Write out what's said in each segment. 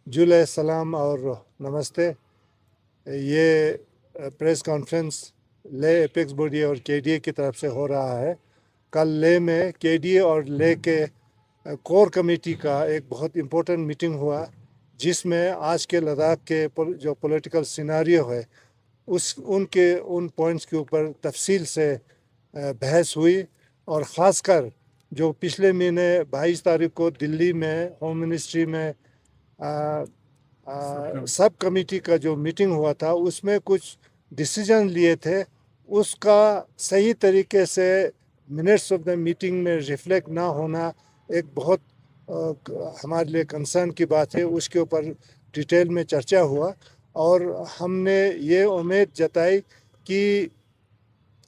जुले सलाम और नमस्ते। ये प्रेस कॉन्फ्रेंस ले एपेक्स बॉडी और केडीए की तरफ से हो रहा है। कल ले में केडीए और ले के कोर कमेटी का एक बहुत इम्पोर्टेंट मीटिंग हुआ, जिसमें आज के लद्दाख के जो पॉलिटिकल सिनारियो है उन पॉइंट्स के ऊपर तफसील से बहस हुई। और ख़ासकर जो पिछले महीने 22 तारीख को दिल्ली में होम मिनिस्ट्री में सब कमेटी का जो मीटिंग हुआ था, उसमें कुछ डिसीजन लिए थे, उसका सही तरीके से मिनट्स ऑफ द मीटिंग में रिफ्लेक्ट ना होना एक बहुत हमारे लिए कंसर्न की बात है। उसके ऊपर डिटेल में चर्चा हुआ और हमने ये उम्मीद जताई कि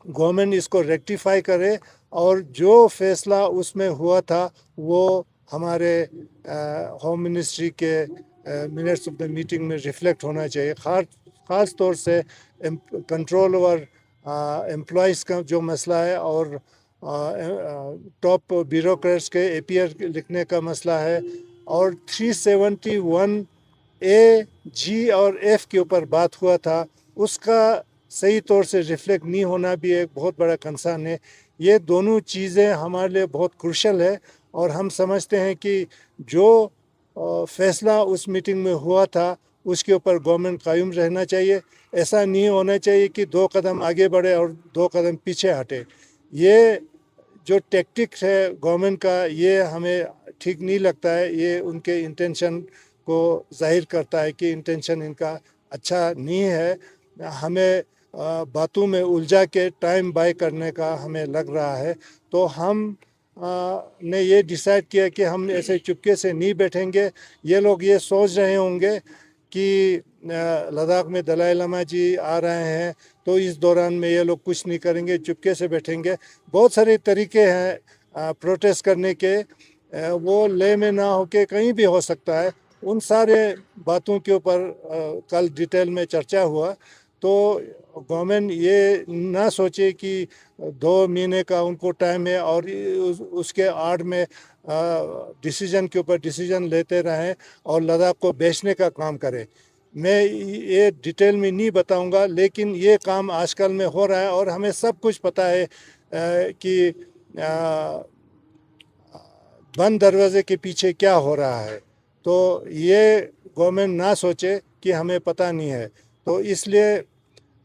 गवर्नमेंट इसको रेक्टिफाई करे और जो फैसला उसमें हुआ था वो हमारे होम मिनिस्ट्री के मिनट्स ऑफ द मीटिंग में रिफ्लेक्ट होना चाहिए। ख़ास तौर से कंट्रोल ओवर एम्प्लॉइज़ का जो मसला है और टॉप ब्यूरोक्रेट्स के एपीआर लिखने का मसला है और 371 ए, जी और एफ के ऊपर बात हुआ था, उसका सही तौर से रिफ्लेक्ट नहीं होना भी एक बहुत बड़ा कंसर्न है। ये दोनों चीज़ें हमारे लिए बहुत क्रूशल है और हम समझते हैं कि जो फैसला उस मीटिंग में हुआ था उसके ऊपर गवर्नमेंट कायम रहना चाहिए। ऐसा नहीं होना चाहिए कि 2 कदम आगे बढ़े और 2 कदम पीछे हटे। ये जो टैक्टिक्स है गवर्नमेंट का, ये हमें ठीक नहीं लगता है। ये उनके इंटेंशन को जाहिर करता है कि इंटेंशन इनका अच्छा नहीं है। हमें बातों में उलझा के टाइम बाय करने का हमें लग रहा है। तो हम ने ये डिसाइड किया कि हम ऐसे चुपके से नहीं बैठेंगे। ये लोग ये सोच रहे होंगे कि लद्दाख में दलाई लामा जी आ रहे हैं तो इस दौरान में ये लोग कुछ नहीं करेंगे, चुपके से बैठेंगे। बहुत सारे तरीके हैं प्रोटेस्ट करने के, वो ले में ना होके कहीं भी हो सकता है। उन सारे बातों के ऊपर कल डिटेल में चर्चा हुआ। तो गवर्नमेंट ये ना सोचे कि 2 महीने का उनको टाइम है और उसके आड़ में डिसीजन के ऊपर डिसीजन लेते रहें और लद्दाख को बेचने का काम करें। मैं ये डिटेल में नहीं बताऊंगा, लेकिन ये काम आजकल में हो रहा है और हमें सब कुछ पता है कि बंद दरवाजे के पीछे क्या हो रहा है। तो ये गवर्नमेंट ना सोचे कि हमें पता नहीं है। तो इसलिए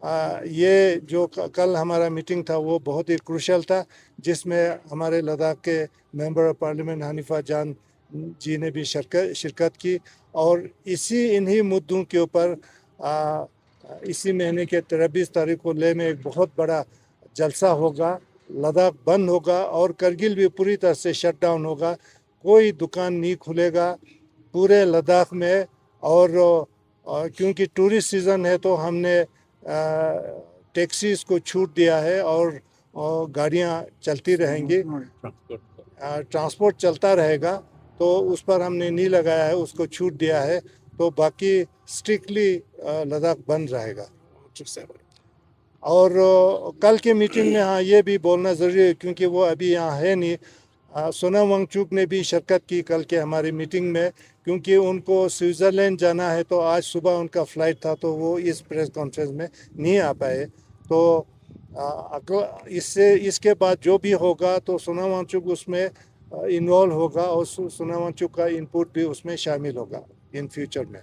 ये जो कल हमारा मीटिंग था वो बहुत ही क्रूशल था, जिसमें हमारे लद्दाख के मेंबर ऑफ पार्लियामेंट हनीफा जान जी ने भी शिरकत की। और इन्हीं मुद्दों के ऊपर इसी महीने के 23 तारीख को ले में एक बहुत बड़ा जलसा होगा। लद्दाख बंद होगा और करगिल भी पूरी तरह से शट डाउन होगा। कोई दुकान नहीं खुलेगा पूरे लद्दाख में। और क्योंकि टूरिस्ट सीज़न है तो हमने टैक्सीज़ को छूट दिया है और गाड़ियाँ चलती रहेंगी, ट्रांसपोर्ट चलता रहेगा। तो उस पर हमने नहीं लगाया है, उसको छूट दिया है। तो बाकी स्ट्रिक्टली लद्दाख बंद रहेगा। और कल के मीटिंग में हाँ ये भी बोलना ज़रूरी है क्योंकि वो अभी यहाँ है नहीं। सोनम वांगचुक ने भी शिरकत की कल के हमारी मीटिंग में, क्योंकि उनको स्विट्ज़रलैंड जाना है तो आज सुबह उनका फ़्लाइट था तो वो इस प्रेस कॉन्फ्रेंस में नहीं आ पाए। तो इसके बाद जो भी होगा तो सोनम वांगचुक उसमें इन्वॉल्व होगा और सोनम वांगचुक का इनपुट भी उसमें शामिल होगा इन फ्यूचर में।